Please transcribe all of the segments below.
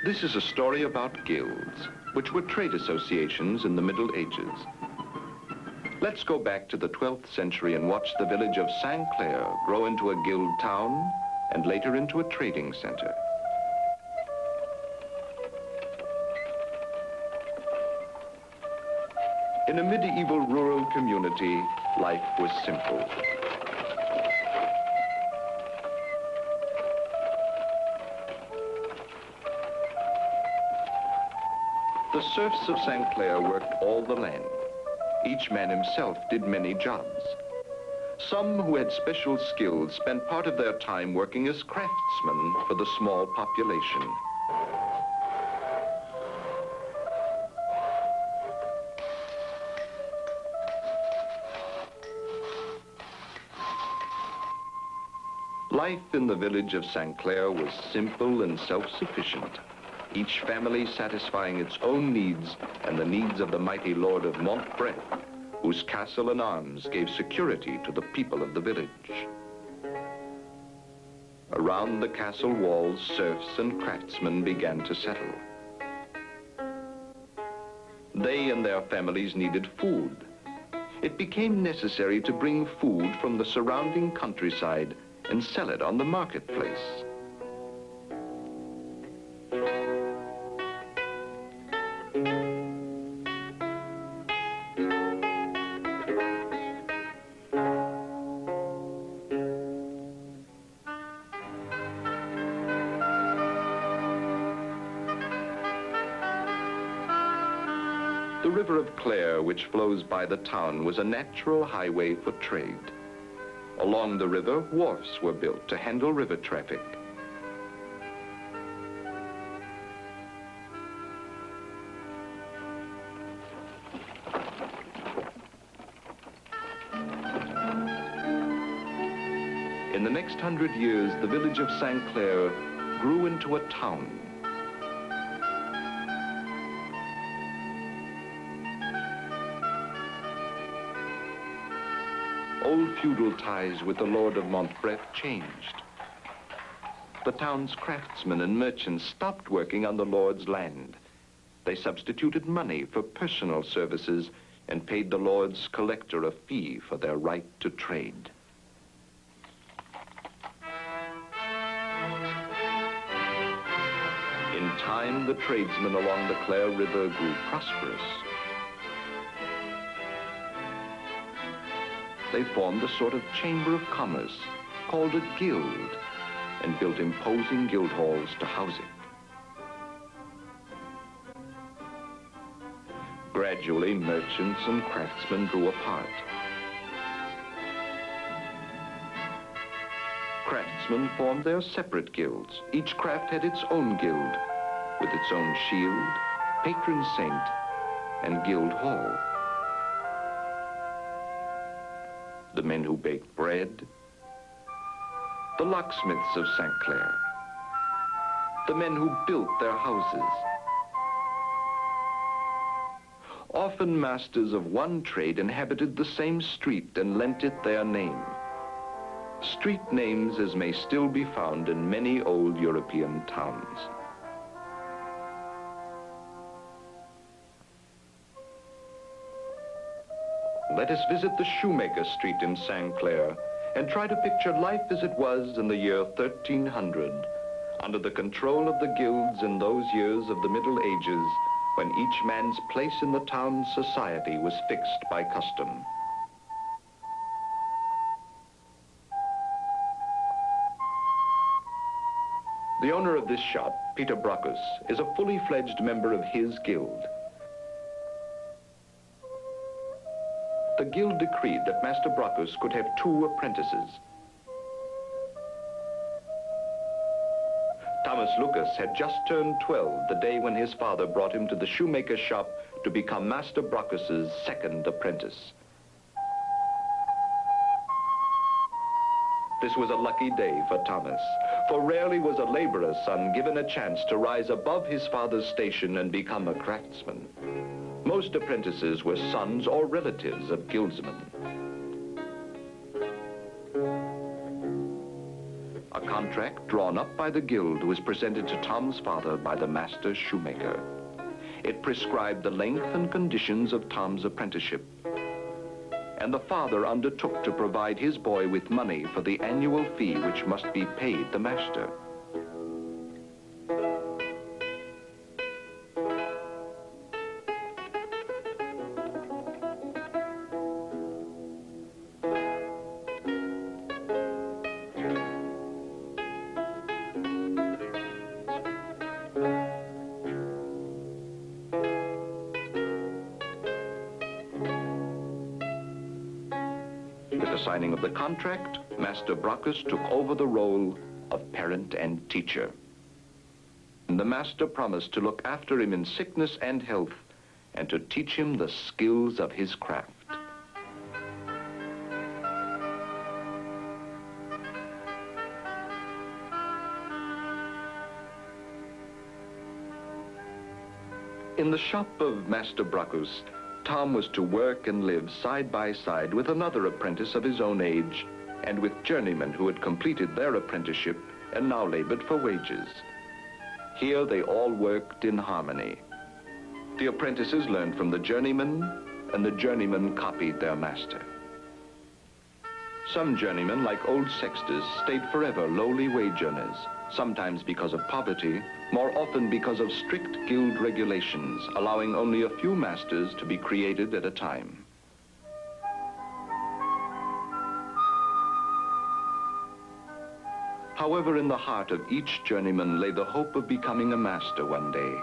This is a story about guilds, which were trade associations in the Middle Ages. Let's go back to the 12th century and watch the village of St. Clair grow into a guild town and later into a trading center. In a medieval rural community, life was simple. The serfs of St. Clair worked all the land. Each man himself did many jobs. Some who had special skills spent part of their time working as craftsmen for the small population. Life in the village of St. Clair was simple and self-sufficient, each family satisfying its own needs and the needs of the mighty lord of Montbref, whose castle and arms gave security to the people of the village. Around the castle walls, serfs and craftsmen began to settle. They and their families needed food. It became necessary to bring food from the surrounding countryside and sell it on the marketplace. The river of Clare, which flows by the town, was a natural highway for trade. Along the river, wharfs were built to handle river traffic. In the next 100 years, the village of St. Clair grew into a town. Old feudal ties with the lord of Montbref changed. The town's craftsmen and merchants stopped working on the lord's land. They substituted money for personal services and paid the lord's collector a fee for their right to trade. In time, the tradesmen along the Clare River grew prosperous. They formed a sort of chamber of commerce called a guild and built imposing guild halls to house it. Gradually, merchants and craftsmen grew apart. Craftsmen formed their separate guilds. Each craft had its own guild, with its own shield, patron saint, and guild hall. The men who baked bread, the locksmiths of St. Clair, the men who built their houses. Often masters of one trade inhabited the same street and lent it their name. Street names as may still be found in many old European towns. Let us visit the Shoemaker Street in St. Clair and try to picture life as it was in the year 1300, under the control of the guilds in those years of the Middle Ages, when each man's place in the town's society was fixed by custom. The owner of this shop, Peter Brockus, is a fully fledged member of his guild. The guild decreed that Master Brockus could have 2 apprentices. Thomas Lucas had just turned 12 the day when his father brought him to the shoemaker's shop to become Master Brockus's second apprentice. This was a lucky day for Thomas, for rarely was a laborer's son given a chance to rise above his father's station and become a craftsman. Most apprentices were sons or relatives of guildsmen. A contract drawn up by the guild was presented to Tom's father by the master shoemaker. It prescribed the length and conditions of Tom's apprenticeship, and the father undertook to provide his boy with money for the annual fee which must be paid the master. With the signing of the contract, Master Brockus took over the role of parent and teacher. And the master promised to look after him in sickness and health and to teach him the skills of his craft. In the shop of Master Brockus, Tom was to work and live side by side with another apprentice of his own age and with journeymen who had completed their apprenticeship and now labored for wages. Here they all worked in harmony. The apprentices learned from the journeymen, and the journeymen copied their master. Some journeymen, like old sextors, stayed forever lowly wage earners, sometimes because of poverty, more often because of strict guild regulations, allowing only a few masters to be created at a time. However, in the heart of each journeyman lay the hope of becoming a master one day,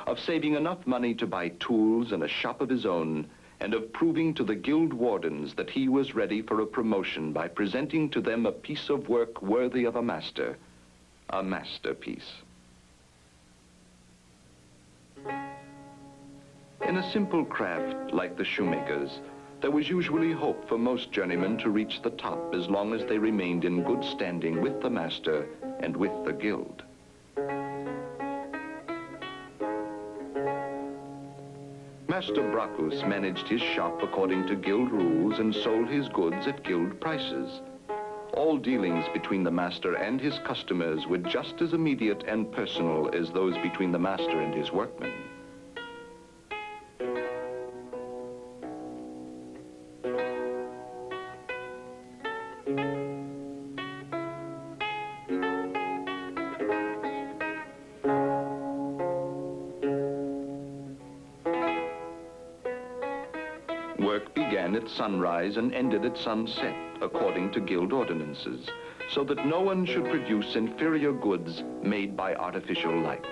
of saving enough money to buy tools and a shop of his own, and of proving to the guild wardens that he was ready for a promotion by presenting to them a piece of work worthy of a masterpiece. In a simple craft like the shoemaker's, there was usually hope for most journeymen to reach the top as long as they remained in good standing with the master and with the guild. Master Brockus managed his shop according to guild rules and sold his goods at guild prices. All dealings between the master and his customers were just as immediate and personal as those between the master and his workmen. Work began at sunrise and ended at sunset, according to guild ordinances, so that no one should produce inferior goods made by artificial light.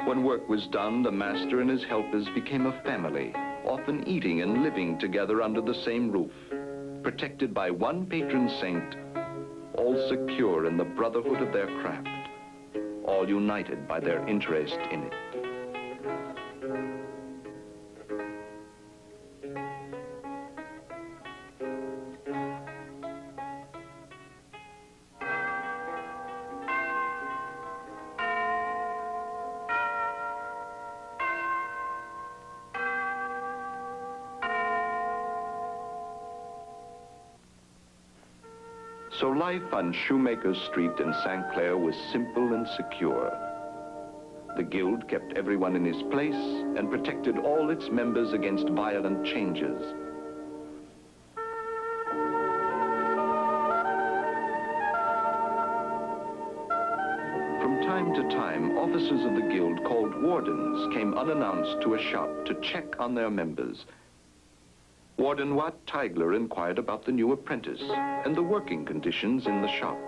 When work was done, the master and his helpers became a family, often eating and living together under the same roof, protected by one patron saint, all secure in the brotherhood of their craft, all united by their interest in it. So life on Shoemaker's Street in St. Clair was simple and secure. The guild kept everyone in his place and protected all its members against violent changes. From time to time, officers of the guild called wardens came unannounced to a shop to check on their members. Warden Wat Tigler inquired about the new apprentice and the working conditions in the shop.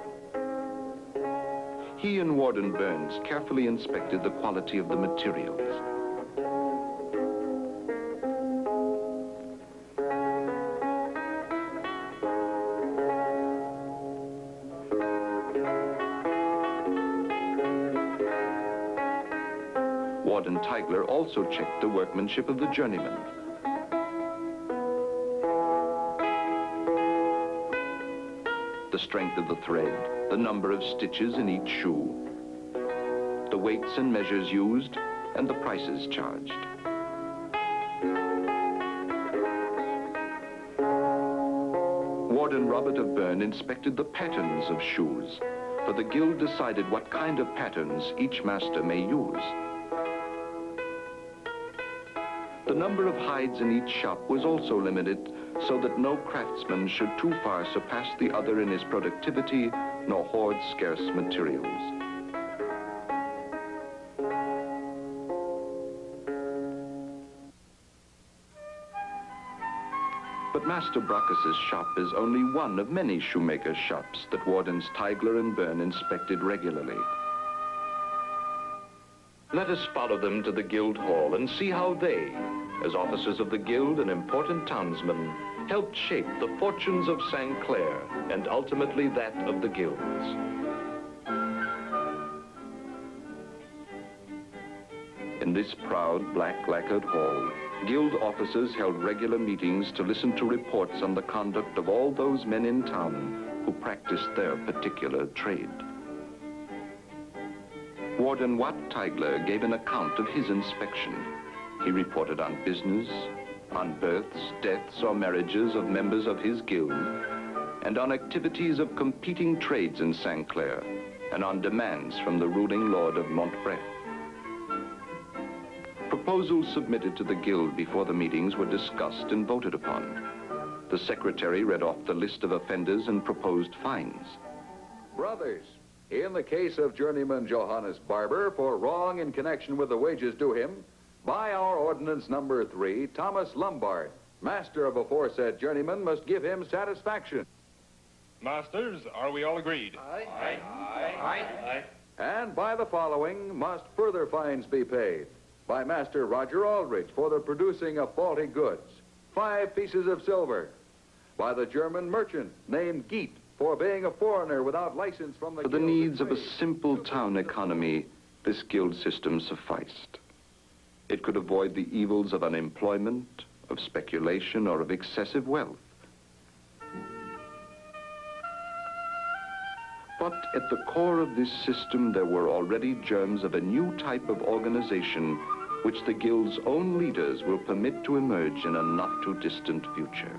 He and Warden Burns carefully inspected the quality of the materials. Warden Tigler also checked the workmanship of the journeyman. The strength of the thread, the number of stitches in each shoe, the weights and measures used, and the prices charged. Warden Robert of Berne inspected the patterns of shoes, for the guild decided what kind of patterns each master may use. The number of hides in each shop was also limited so that no craftsman should too far surpass the other in his productivity nor hoard scarce materials. But Master Brockus's shop is only one of many shoemakers' shops that Wardens Tigler and Berne inspected regularly. Let us follow them to the Guild Hall and see how they, as officers of the Guild and important townsmen, helped shape the fortunes of St. Clair and ultimately that of the guilds. In this proud black lacquered hall, Guild officers held regular meetings to listen to reports on the conduct of all those men in town who practiced their particular trade. Warden Wat Tigler gave an account of his inspection. He reported on business, on births, deaths, or marriages of members of his guild, and on activities of competing trades in St. Clair, and on demands from the ruling lord of Montbref. Proposals submitted to the guild before the meetings were discussed and voted upon. The secretary read off the list of offenders and proposed fines. Brothers, in the case of journeyman Johannes Barber for wrong in connection with the wages due him, by our ordinance number 3, Thomas Lombard, master of aforesaid journeyman, must give him satisfaction. Masters, are we all agreed? Aye. Aye. Aye. Aye. And by the following must further fines be paid. By Master Roger Aldrich for the producing of faulty goods, 5 pieces of silver. By the German merchant named Geet for being a foreigner without license from the For the Guild needs of a Trade. simple town economy, this guild system sufficed. It could avoid the evils of unemployment, of speculation, or of excessive wealth. But at the core of this system, there were already germs of a new type of organization which the guild's own leaders will permit to emerge in a not-too-distant future.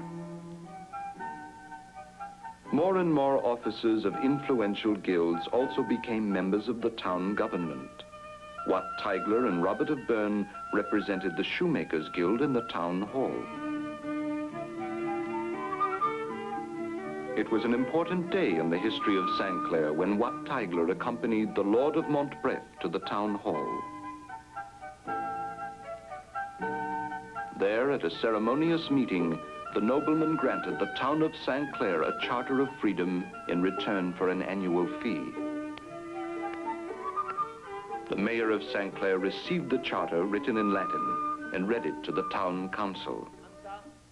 More and more officers of influential guilds also became members of the town government. Wat Tigler and Robert of Berne represented the Shoemakers Guild in the town hall. It was an important day in the history of St. Clair when Wat Tigler accompanied the Lord of Montbref to the town hall. There, at a ceremonious meeting, the nobleman granted the town of St. Clair a charter of freedom in return for an annual fee. The mayor of St. Clair received the charter written in Latin and read it to the town council.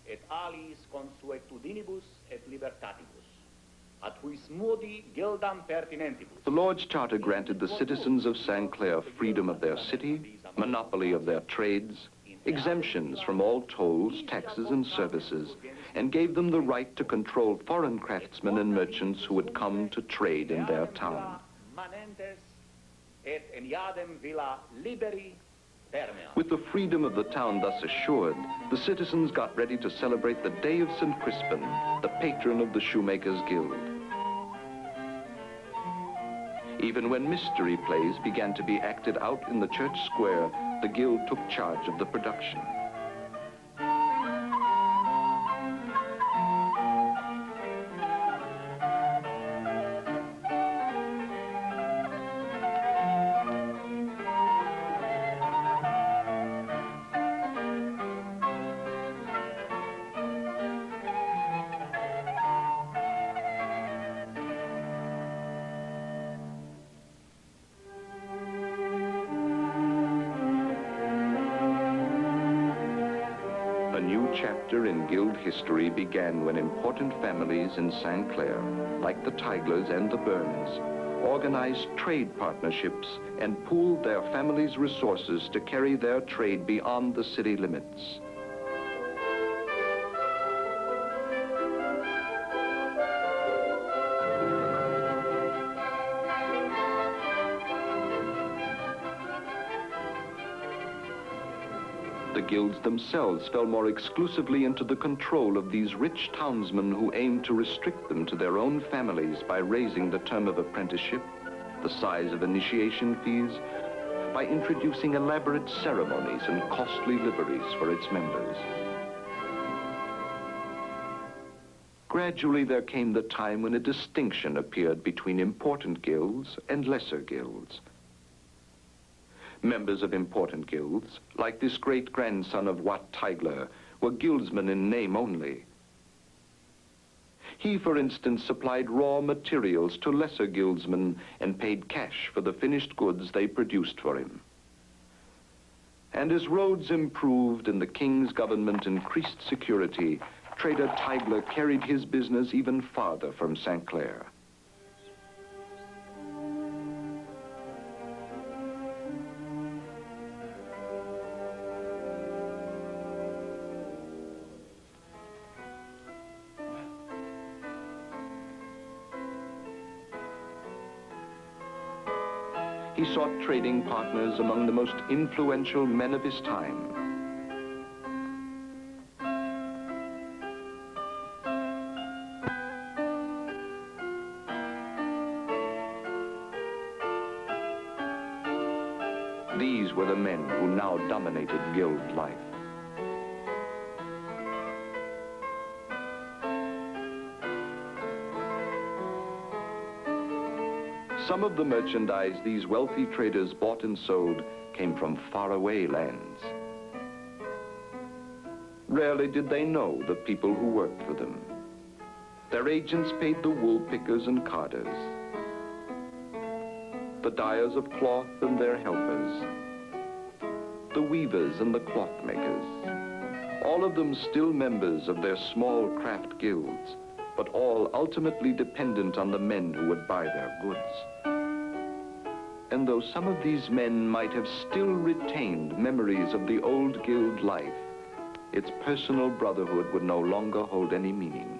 Et alis consuetudinibus et libertatibus, at huis modi gildam pertinentibus. The Lord's charter granted the citizens of St. Clair freedom of their city, monopoly of their trades, exemptions from all tolls, taxes, and services, and gave them the right to control foreign craftsmen and merchants who would come to trade in their town. With the freedom of the town thus assured, the citizens got ready to celebrate the Day of St. Crispin, the patron of the Shoemakers Guild. Even when mystery plays began to be acted out in the church square, the guild took charge of the production. A new chapter in guild history began when important families in St. Clair, like the Tiglers and the Bernes, organized trade partnerships and pooled their families' resources to carry their trade beyond the city limits. The guilds themselves fell more exclusively into the control of these rich townsmen who aimed to restrict them to their own families by raising the term of apprenticeship, the size of initiation fees, by introducing elaborate ceremonies and costly liveries for its members. Gradually, there came the time when a distinction appeared between important guilds and lesser guilds. Members of important guilds, like this great-grandson of Wat Tigler, were guildsmen in name only. He, for instance, supplied raw materials to lesser guildsmen and paid cash for the finished goods they produced for him. And as roads improved and the king's government increased security, Trader Tigler carried his business even farther from St. Clair. He sought trading partners among the most influential men of his time. These were the men who now dominated guild life. Some of the merchandise these wealthy traders bought and sold came from faraway lands. Rarely did they know the people who worked for them. Their agents paid the wool pickers and carders, the dyers of cloth and their helpers, the weavers and the cloth makers, all of them still members of their small craft guilds, but all ultimately dependent on the men who would buy their goods. And though some of these men might have still retained memories of the old guild life, its personal brotherhood would no longer hold any meaning.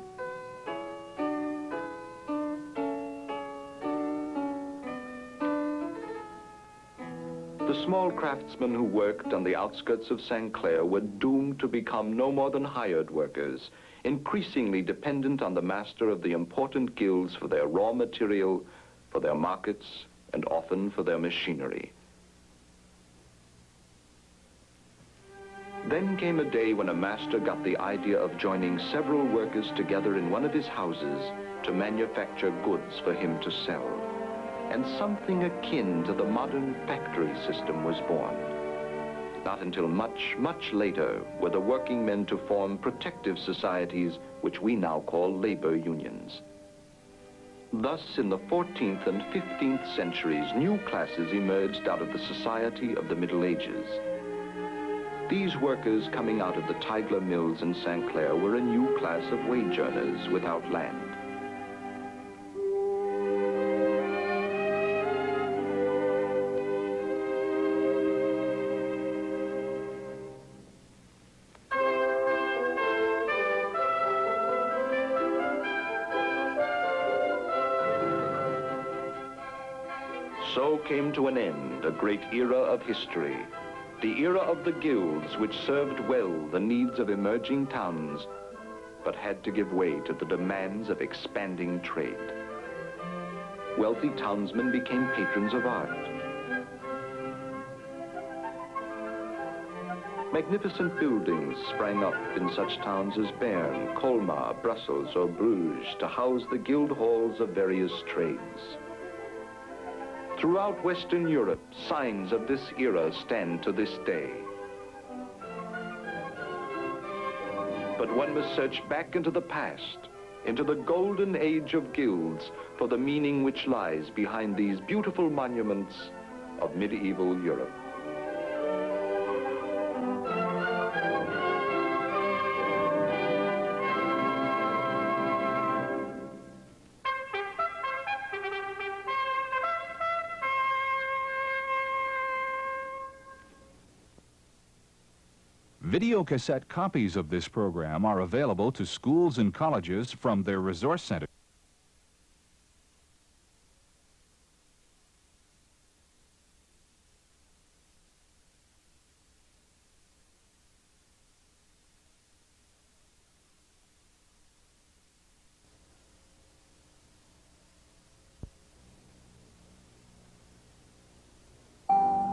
The small craftsmen who worked on the outskirts of St. Clair were doomed to become no more than hired workers, increasingly dependent on the master of the important guilds for their raw material, for their markets, and often for their machinery. Then came a day when a master got the idea of joining several workers together in one of his houses to manufacture goods for him to sell. And something akin to the modern factory system was born. Not until much, much later were the working men to form protective societies, which we now call labor unions. Thus, in the 14th and 15th centuries, new classes emerged out of the society of the Middle Ages. These workers coming out of the Tigler mills in St. Clair were a new class of wage earners without land. So came to an end a great era of history, the era of the guilds, which served well the needs of emerging towns, but had to give way to the demands of expanding trade. Wealthy townsmen became patrons of art. Magnificent buildings sprang up in such towns as Bern, Colmar, Brussels, or Bruges to house the guild halls of various trades. Throughout Western Europe, signs of this era stand to this day. But one must search back into the past, into the golden age of guilds, for the meaning which lies behind these beautiful monuments of medieval Europe. Videocassette copies of this program are available to schools and colleges from their resource centers.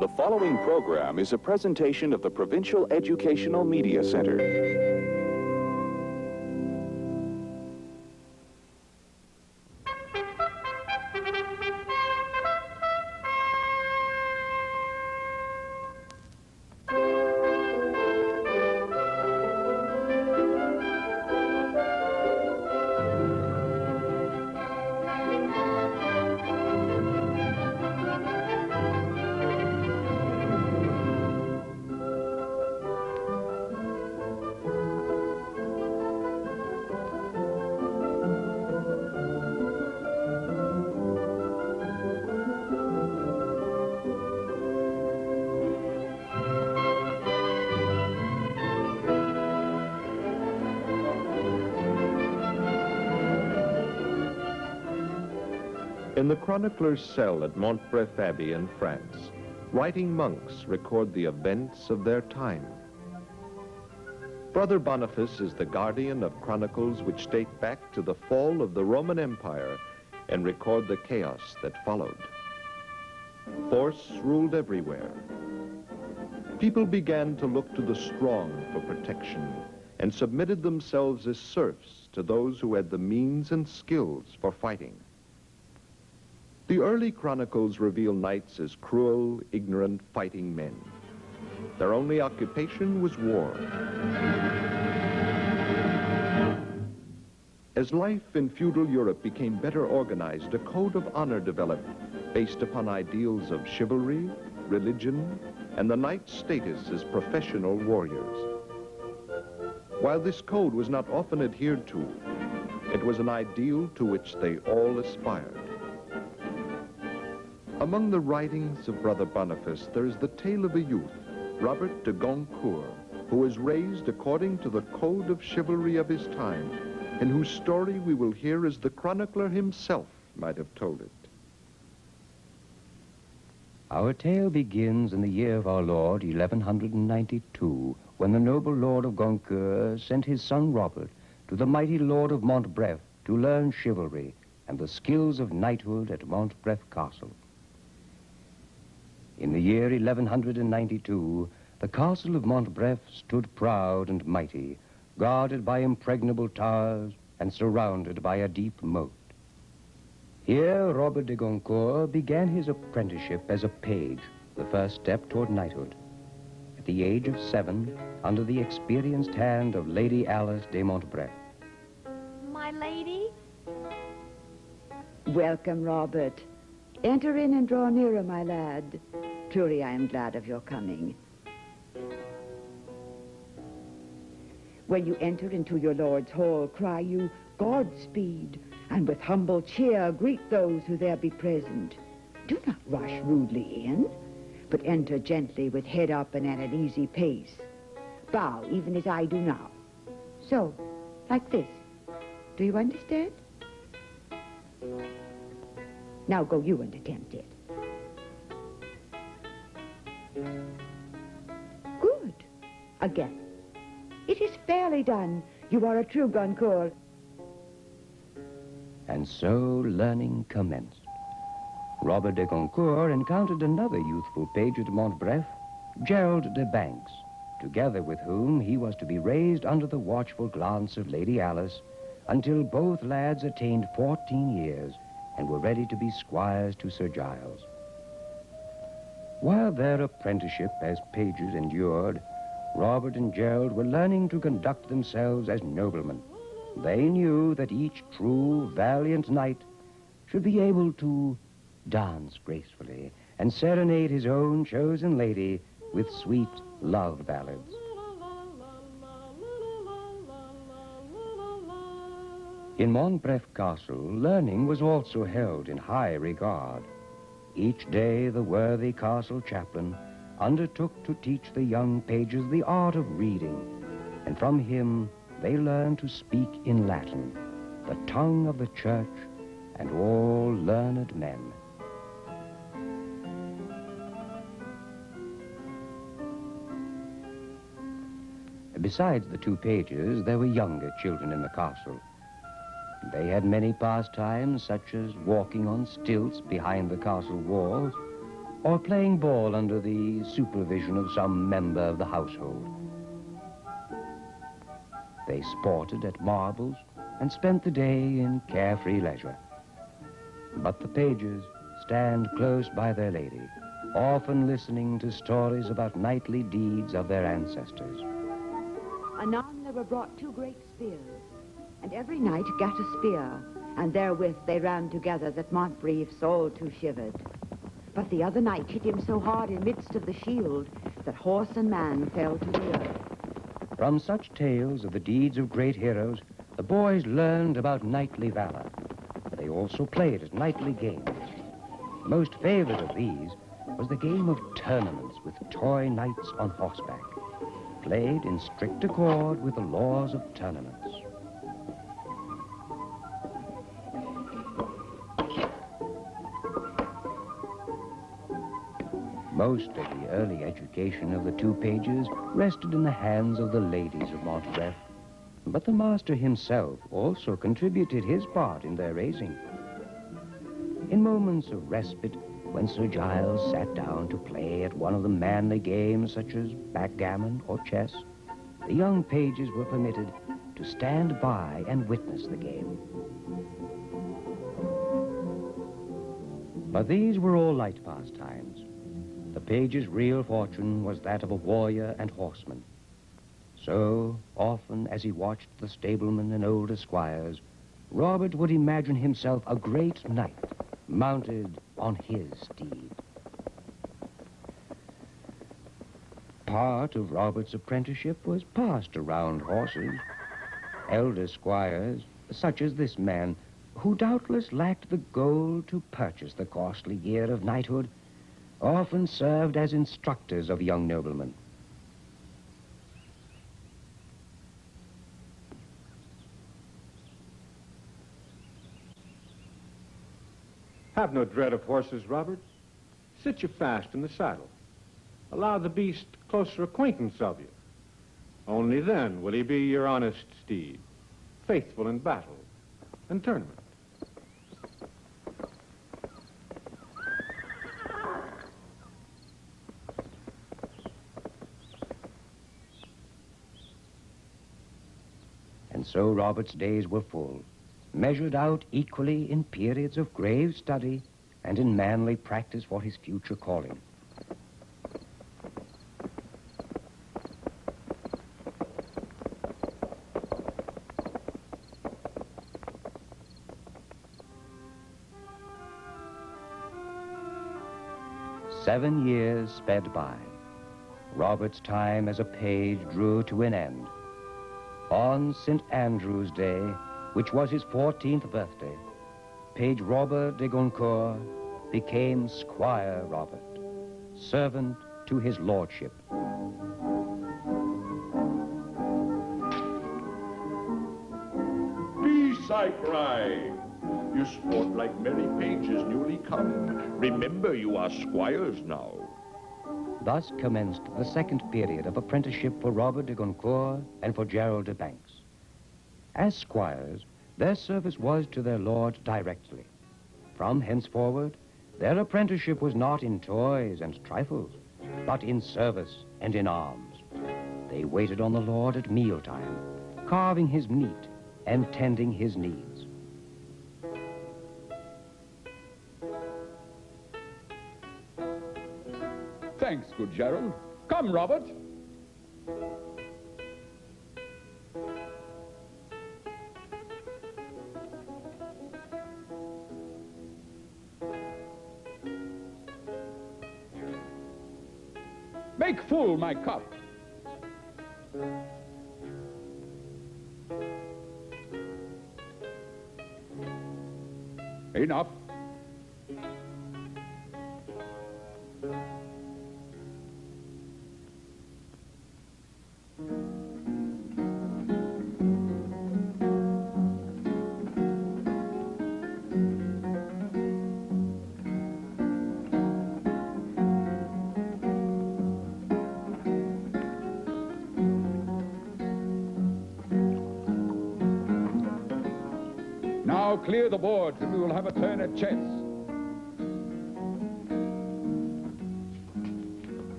The following program is a presentation of the Provincial Educational Media Center. In the chronicler's cell at Montbref Abbey in France, writing monks record the events of their time. Brother Boniface is the guardian of chronicles which date back to the fall of the Roman Empire and record the chaos that followed. Force ruled everywhere. People began to look to the strong for protection and submitted themselves as serfs to those who had the means and skills for fighting. The early chronicles reveal knights as cruel, ignorant fighting men. Their only occupation was war. As life in feudal Europe became better organized, a code of honor developed based upon ideals of chivalry, religion, and the knight's status as professional warriors. While this code was not often adhered to, it was an ideal to which they all aspired. Among the writings of Brother Boniface, there is the tale of a youth, Robert de Goncourt, who was raised according to the code of chivalry of his time, and whose story we will hear as the chronicler himself might have told it. Our tale begins in the year of our Lord, 1192, when the noble Lord of Goncourt sent his son Robert to the mighty Lord of Montbref to learn chivalry and the skills of knighthood at Montbref Castle. In the year 1192, the castle of Montbref stood proud and mighty, guarded by impregnable towers and surrounded by a deep moat. Here, Robert de Goncourt began his apprenticeship as a page, the first step toward knighthood. At the age of 7, under the experienced hand of Lady Alice de Montbref. My lady? Welcome, Robert. Enter in and draw nearer, my lad. Truly, I am glad of your coming. When you enter into your lord's hall, cry you, Godspeed, and with humble cheer greet those who there be present. Do not rush rudely in, but enter gently with head up and at an easy pace. Bow, even as I do now. So, like this. Do you understand? Now go you and attempt it. Good. Again. It is fairly done. You are a true Goncourt. And so learning commenced. Robert de Goncourt encountered another youthful page at Montbref, Gerald de Banks, together with whom he was to be raised under the watchful glance of Lady Alice until both lads attained 14 years and were ready to be squires to Sir Giles. While their apprenticeship as pages endured, Robert and Gerald were learning to conduct themselves as noblemen. They knew that each true, valiant knight should be able to dance gracefully and serenade his own chosen lady with sweet love ballads. In Montbref Castle, learning was also held in high regard. Each day the worthy castle chaplain undertook to teach the young pages the art of reading, and from him they learned to speak in Latin, the tongue of the church and all learned men. Besides the two pages, there were younger children in the castle. They had many pastimes, such as walking on stilts behind the castle walls, or playing ball under the supervision of some member of the household. They sported at marbles and spent the day in carefree leisure. But the pages stand close by their lady, often listening to stories about knightly deeds of their ancestors. Anon there were brought 2 great spears, and every knight gat a spear, and therewith they ran together that Montbrief's all too shivered. But the other knight hit him so hard in midst of the shield that horse and man fell to the earth. From such tales of the deeds of great heroes, the boys learned about knightly valor. They also played at knightly games. Most favorite of these was the game of tournaments with toy knights on horseback, played in strict accord with the laws of tournaments. Most of the early education of the 2 pages rested in the hands of the ladies of Montbref, but the master himself also contributed his part in their raising. In moments of respite, when Sir Giles sat down to play at one of the manly games such as backgammon or chess, the young pages were permitted to stand by and witness the game. But these were all light pastimes. The page's real fortune was that of a warrior and horseman. So, often as he watched the stablemen and older squires, Robert would imagine himself a great knight, mounted on his steed. Part of Robert's apprenticeship was passed around horses. Elder squires, such as this man, who doubtless lacked the gold to purchase the costly gear of knighthood, often served as instructors of young noblemen. Have no dread of horses, Robert. Sit you fast in the saddle. Allow the beast closer acquaintance of you. Only then will he be your honest steed, faithful in battle and tournament. And so Robert's days were full, measured out equally in periods of grave study and in manly practice for his future calling. Seven years sped by. Robert's time as a page drew to an end. On St. Andrew's Day, which was his 14th birthday, Page Robert de Goncourt became Squire Robert, servant to his lordship. Peace, I cry. You sport like merry pages newly come. Remember, you are squires now. Thus commenced the second period of apprenticeship for Robert de Goncourt and for Gerald de Banks. As squires, their service was to their lord directly. From henceforward, their apprenticeship was not in toys and trifles, but in service and in arms. They waited on the lord at mealtime, carving his meat and tending his needs. Thanks, good Gerald. Come, Robert. Make full my cup. Enough. Now clear the boards and we will have a turn at chess.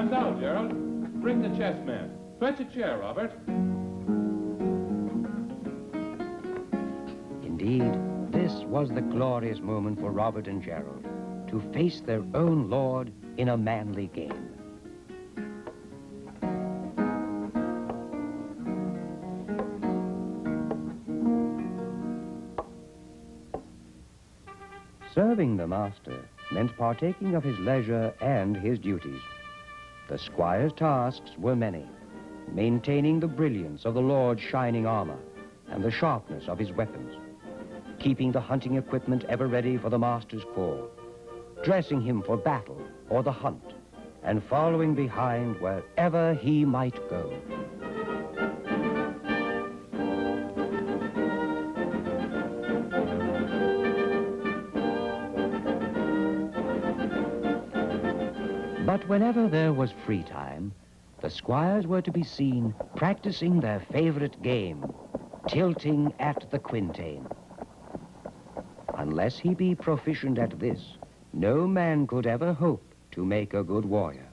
Stand down, Gerald. Bring the chess man. Fetch a chair, Robert. Indeed, this was the glorious moment for Robert and Gerald to face their own lord in a manly game. Serving the master meant partaking of his leisure and his duties. The squire's tasks were many, maintaining the brilliance of the lord's shining armor and the sharpness of his weapons, keeping the hunting equipment ever ready for the master's call, dressing him for battle or the hunt, and following behind wherever he might go. But whenever there was free time, the squires were to be seen practicing their favorite game, tilting at the quintain. Unless he be proficient at this, no man could ever hope to make a good warrior.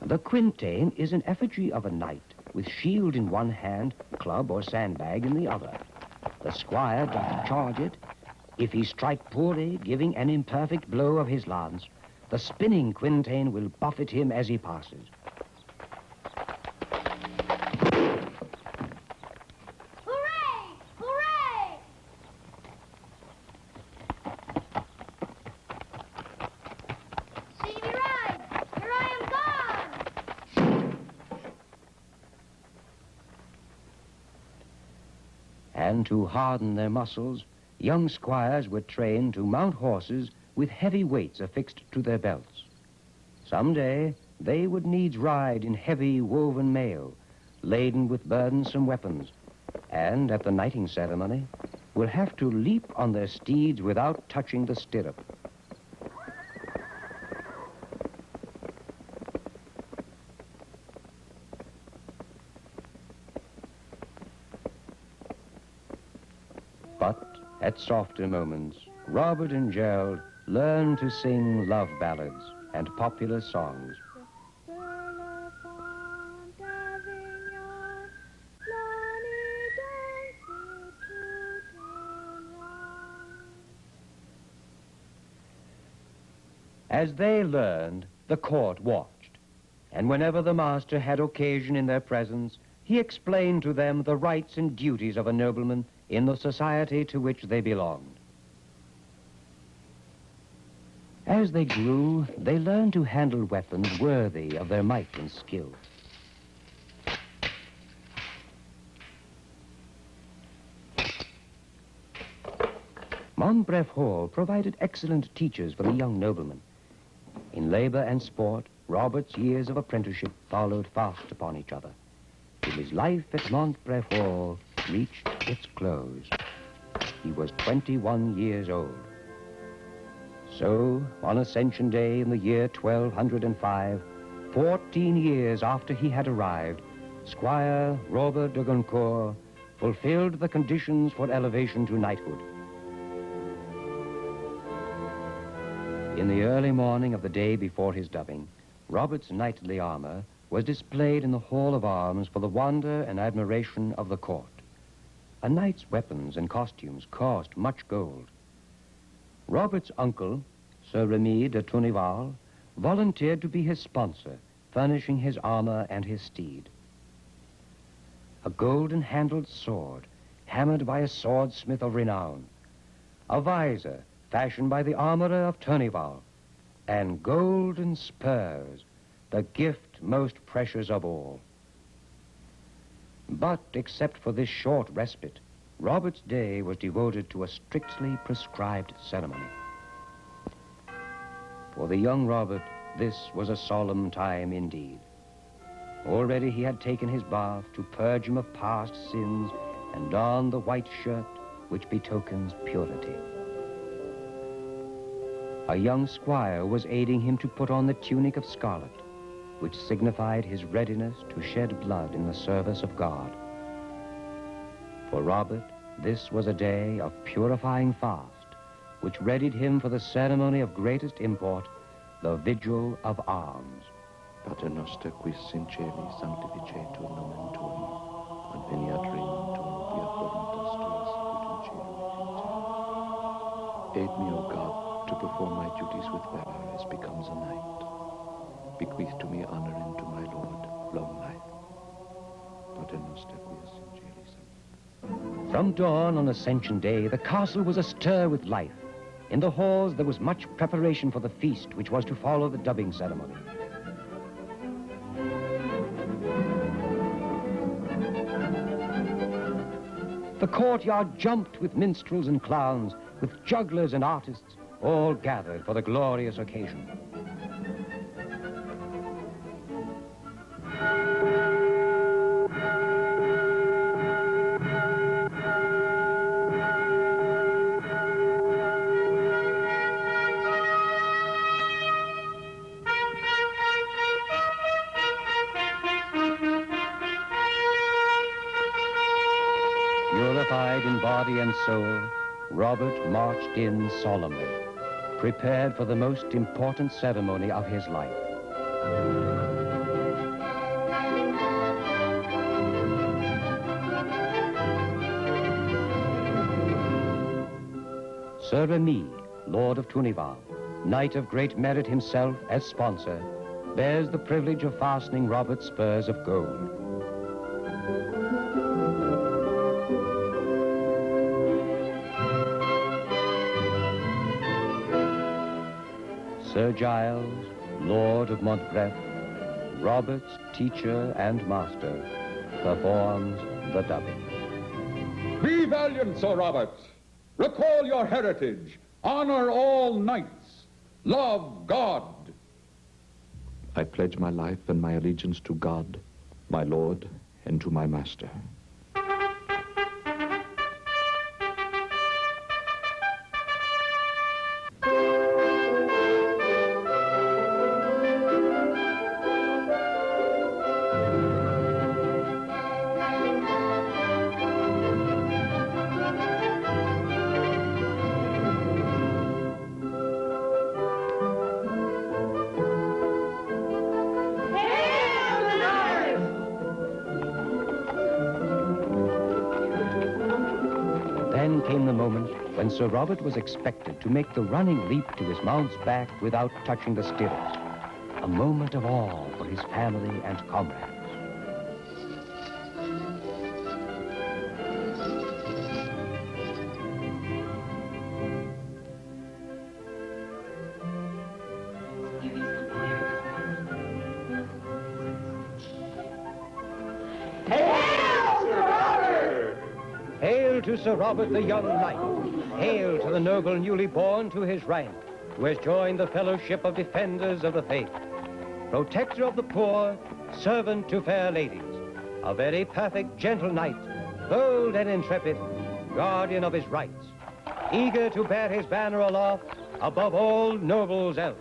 The quintain is an effigy of a knight with shield in one hand, club or sandbag in the other. The squire doth charge it. If he strike poorly, giving an imperfect blow of his lance, the spinning quintain will buffet him as he passes. Hooray! Hooray! See me ride! Here I am gone! And to harden their muscles, young squires were trained to mount horses with heavy weights affixed to their belts. Someday, they would needs ride in heavy woven mail, laden with burdensome weapons, and at the knighting ceremony, will have to leap on their steeds without touching the stirrup. But at softer moments, Robert and Gerald learned to sing love ballads and popular songs. As they learned, the court watched, and whenever the master had occasion in their presence, he explained to them the rights and duties of a nobleman in the society to which they belonged. As they grew, they learned to handle weapons worthy of their might and skill. Montbref Hall provided excellent teachers for the young nobleman. In labor and sport, Robert's years of apprenticeship followed fast upon each other, till his life at Montbref Hall reached its close. He was 21 years old. So, on Ascension Day in the year 1205, 14 years after he had arrived, Squire Robert de Goncourt fulfilled the conditions for elevation to knighthood. In the early morning of the day before his dubbing, Robert's knightly armor was displayed in the Hall of Arms for the wonder and admiration of the court. A knight's weapons and costumes cost much gold. Robert's uncle, Sir Remy de Tourneval, volunteered to be his sponsor, furnishing his armor and his steed. A golden-handled sword, hammered by a swordsmith of renown, a visor fashioned by the armorer of Tourneval, and golden spurs, the gift most precious of all. But except for this short respite, Robert's day was devoted to a strictly prescribed ceremony. For the young Robert, this was a solemn time indeed. Already he had taken his bath to purge him of past sins and don the white shirt which betokens purity. A young squire was aiding him to put on the tunic of scarlet, which signified his readiness to shed blood in the service of God. For Robert, This was a day of purifying fast, which readied him for the ceremony of greatest import, the Vigil of Alms. Pater noster quis in celi sanctificetur nomen tuum, adveniat regnum tuum, fiat voluntas tua sicut in cielo et in terra. Aid me, O God, to perform my duties with valor as becomes a knight. Bequeath to me honor and to my Lord long life. Pater noster quis in celi sanctificetur. From dawn on Ascension Day, the castle was astir with life. In the halls, there was much preparation for the feast which was to follow the dubbing ceremony. The courtyard jumped with minstrels and clowns, with jugglers and artists, all gathered for the glorious occasion. Purified in body and soul, Robert marched in solemnly, prepared for the most important ceremony of his life. Sir Remy, Lord of Tourneval, knight of great merit himself as sponsor, bears the privilege of fastening Robert's spurs of gold. Sir Giles, Lord of Montbref, Robert's teacher and master, performs the dubbing. Be valiant, Sir Robert. Recall your heritage. Honor all knights. Love God. I pledge my life and my allegiance to God, my Lord, and to my master. Then came the moment when Sir Robert was expected to make the running leap to his mount's back without touching the stirrups. A moment of awe for his family and comrades. Hail to Sir Robert the young knight. Hail to the noble newly born to his rank, who has joined the fellowship of defenders of the faith. Protector of the poor, servant to fair ladies, a very perfect gentle knight, bold and intrepid, guardian of his rights, eager to bear his banner aloft above all nobles else.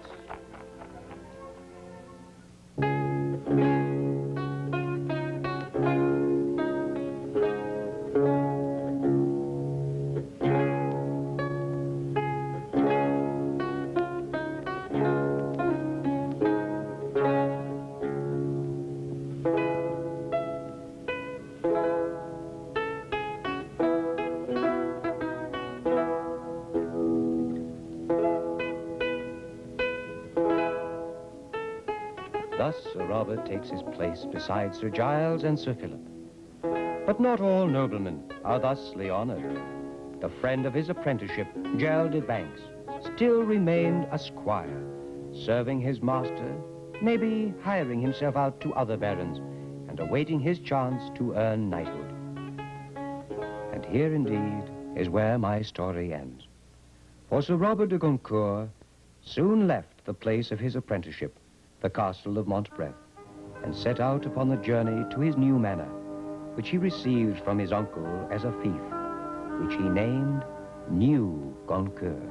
Thus Sir Robert takes his place beside Sir Giles and Sir Philip. But not all noblemen are thusly honored. The friend of his apprenticeship, Gerald de Banks, still remained a squire, serving his master, maybe hiring himself out to other barons, and awaiting his chance to earn knighthood. And here indeed is where my story ends. For Sir Robert de Goncourt soon left the place of his apprenticeship, the castle of Montbref, and set out upon the journey to his new manor, which he received from his uncle as a fief, which he named New Goncourt.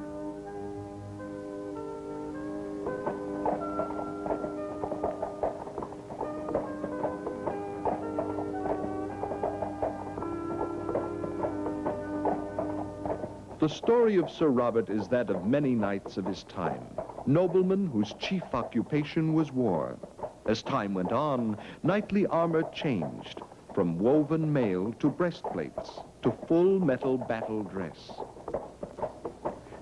The story of Sir Robert is that of many knights of his time, noblemen whose chief occupation was war. As time went on, knightly armor changed, from woven mail to breastplates, to full metal battle dress.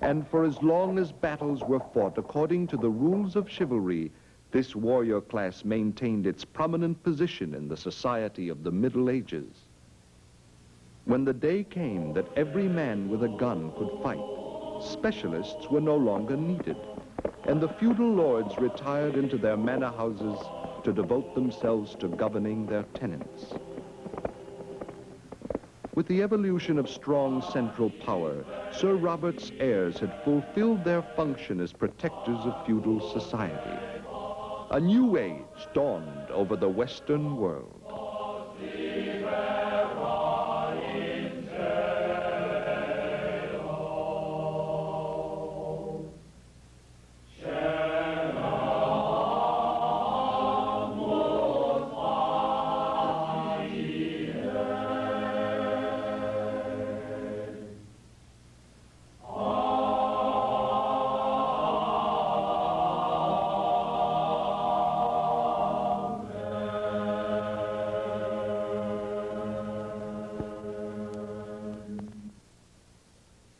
And for as long as battles were fought according to the rules of chivalry, this warrior class maintained its prominent position in the society of the Middle Ages. When the day came that every man with a gun could fight, specialists were no longer needed, and the feudal lords retired into their manor houses to devote themselves to governing their tenants. With the evolution of strong central power, Sir Robert's heirs had fulfilled their function as protectors of feudal society. A new age dawned over the Western world.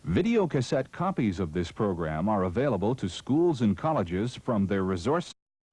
Video cassette copies of this program are available to schools and colleges from their resource